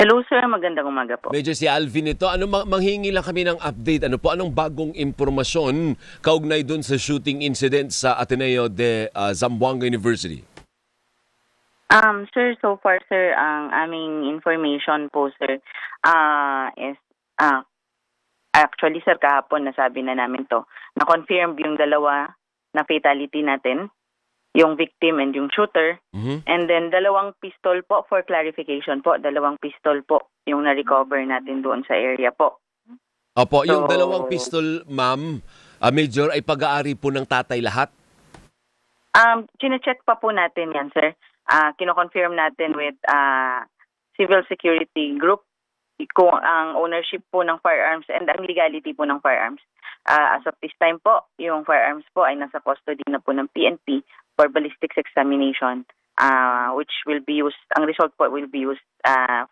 Hello sir, magandang umaga po. Medyo si Alvin ito. Manghingi lang kami ng update. Ano po, anong bagong impormasyon kaugnay dun sa shooting incident sa Ateneo de Zamboanga University? Sir, so far sir, ang aming information po sir, is, actually sir, kahapon nasabi na namin to, na-confirm yung dalawa na fatality natin, yung victim and yung shooter, and then dalawang pistol po for clarification po, dalawang pistol po yung na-recover natin doon sa area po. Opo, yung So, dalawang pistol, ma'am, Major, ay pag-aari po ng tatay lahat? Chine-check pa po natin yan sir. Kino-confirm natin with civil security group kung ang ownership po ng firearms and ang legality po ng firearms. As of this time po, yung firearms po ay nasa custody na po ng PNP for ballistics examination, which will be used, ang result po will be used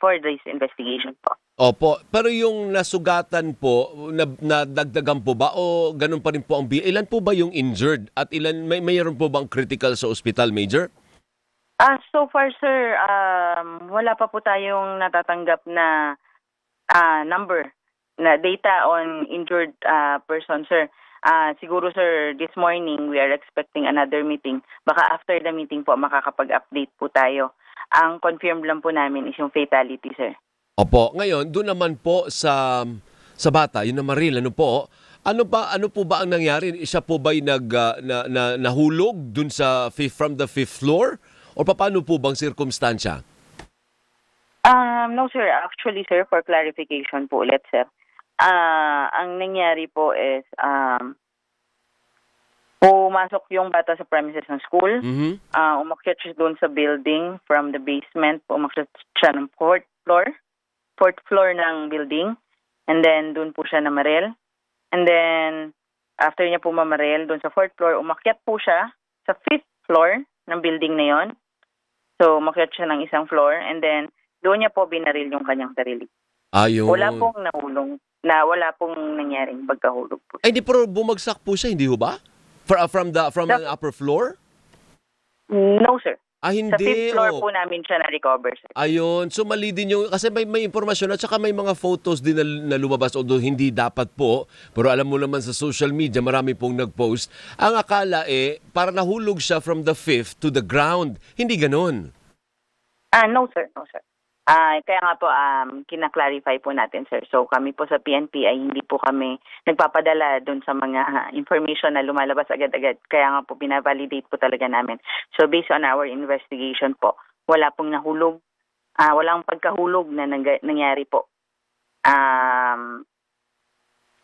for this investigation po. Opo, pero yung nasugatan po, nadagdagan po ba o ganun pa rin po ang ilan po ba yung injured at ilan mayroon po bang critical sa ospital, Major? So far sir, wala pa po tayong natatanggap na number na data on injured person sir. Siguro sir, this morning we are expecting another meeting. Baka after the meeting po makakapag-update po tayo. Ang confirmed lang po namin is yung fatality sir. Opo, ngayon doon naman po sa bata, yun na Maril, ano po ba ang nangyari? Siya po ba'y nahulog dun sa from the fifth floor? O paano po bang sirkumstansya? No sir, actually sir, for clarification po ulit sir. Ang nangyari po is pumasok yung bata sa premises ng school. Umakyat siya doon sa building from the basement. Umakyat siya ng fourth floor ng building. And then doon po siya namarel. And then after niya po mamarel doon sa fourth floor, umakyat po siya sa fifth floor ng building na yon. So umakyat siya ng isang floor and then doon niya po binaril yung kanyang sarili. Ayun. Wala pong nahulog, wala pong nangyaring pagkahulog po. Ay, di pero bumagsak po siya, hindi ho ba? From an upper floor? No sir. Hindi. Sa fifth floor po namin siya na-recover sir. Ayun. So mali din yung, kasi may impormasyon at saka may mga photos din na lumabas, although hindi dapat po, pero alam mo naman sa social media, marami pong nag-post. Ang akala para nahulog siya from the fifth to the ground. Hindi ganun. No sir, no sir. Kaya nga po, kina-clarify po natin, sir. So, kami po sa PNP ay hindi po kami nagpapadala doon sa mga information na lumalabas agad-agad. Kaya nga po, binavalidate po talaga namin. So, based on our investigation po, wala pong nahulog, walang pagkahulog na nangyari po.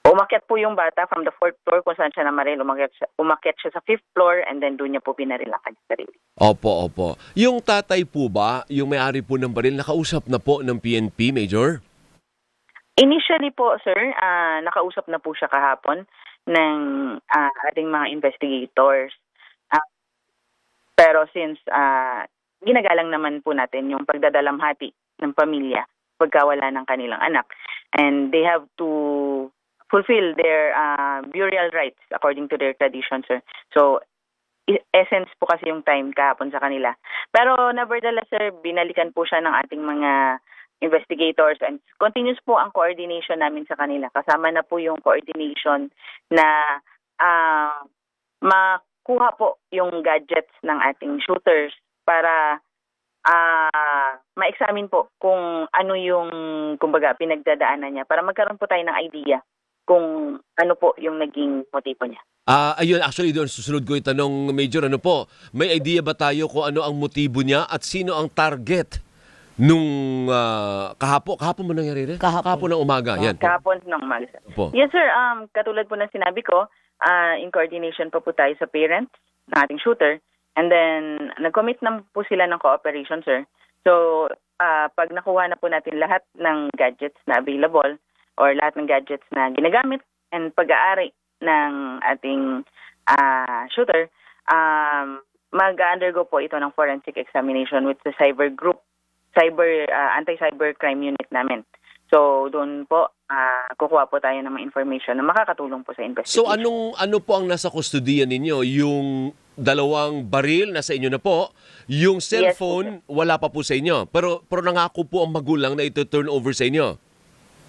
Umakyat po yung bata from the fourth floor kung saan siya namaril. Umakyat siya sa fifth floor and then doon niya po binaril ang kanyang sarili. Opo. Yung tatay po ba, yung may-ari po ng baril, nakausap na po ng PNP, Major? Initially po, sir, nakausap na po siya kahapon ng ating mga investigators. Pero since ginagalang naman po natin yung pagdadalamhati ng pamilya pagkawala ng kanilang anak. And they have to fulfill their burial rights according to their tradition, sir. So, essence po kasi yung time kahapon sa kanila. Pero nevertheless, sir, binalikan po siya ng ating mga investigators and continuous po ang coordination namin sa kanila. Kasama na po yung coordination na makuha po yung gadgets ng ating shooters para ma-examine po kung ano yung, kumbaga, pinagdadaanan niya para magkaroon po tayo ng idea kung ano po yung naging motibo niya. Ayun, actually doon susunod ko itanong, Major, ano po, may idea ba tayo kung ano ang motibo niya at sino ang target nung kahapon mo nangyari rin? Kahapon ng umaga. Yan. Kahapon ng umaga. Opo. Yes, sir. Katulad po ng sinabi ko, in coordination po tayo sa parents ng ating shooter. And then, nag-commit na po sila ng cooperation, sir. So, pag nakuha na po natin lahat ng gadgets na available or lahat ng gadgets na ginagamit and pag-aari ng ating shooter, mag-undergo po ito ng forensic examination with the cyber group, anti-cyber crime unit namin. So doon po, kukuha po tayo ng mga information na makakatulong po sa investigation. So ano po ang nasa kustodiya ninyo? Yung 2 baril nasa inyo na po, yung cellphone wala pa po sa inyo. Pero nangako po ang magulang na ito turn over sa inyo.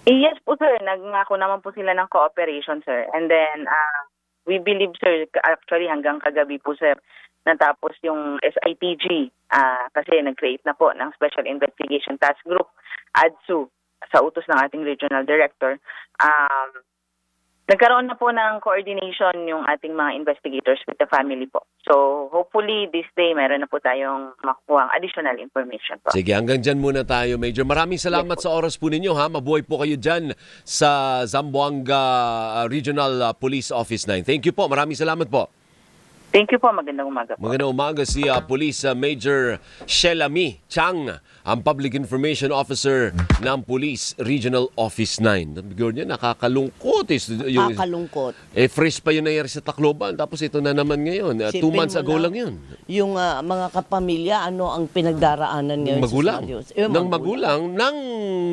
Yes po, sir. Nagngako naman po sila ng cooperation, sir. And then, we believe, sir, actually hanggang kagabi po, sir, natapos yung SITG kasi nag-create na po ng Special Investigation Task Group, ADSU, sa utos ng ating Regional Director. Nagkaroon na po ng coordination yung ating mga investigators with the family po. So, hopefully, this day, meron na po tayong makukuha additional information po. Sige, hanggang dyan muna tayo, Major. Maraming salamat sa oras po ninyo, ha? Mabuhay po kayo dyan sa Zamboanga Regional Police Office 9. Thank you po. Maraming salamat po. Thank you po. Magandang umaga po. Magandang umaga si Police Major Shelami Chang, ang Public Information Officer ng Police Regional Office 9. Bigyan niya, nakakalungkot. Nakakalungkot. Fresh pa yun nangyari sa Tacloban. Tapos ito na naman ngayon. 2 months ago lang yun. Yung mga kapamilya, ano ang pinagdaraanan ngayon Magulang. sa Magulang ng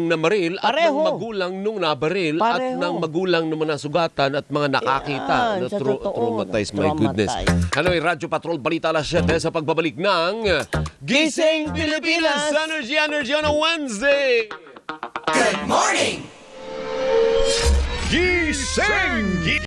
namaril at Pareho. ng magulang nung nabaril at Pareho. ng magulang nung mga sugatan at mga nakakita. Yan, sa totoo. Traumatized, my goodness. Traumatized. Hanoi Radyo Patrol, balita alas 7 sa pagbabalik ng Gising Pilipinas Energy on a Wednesday. Good morning! Gising!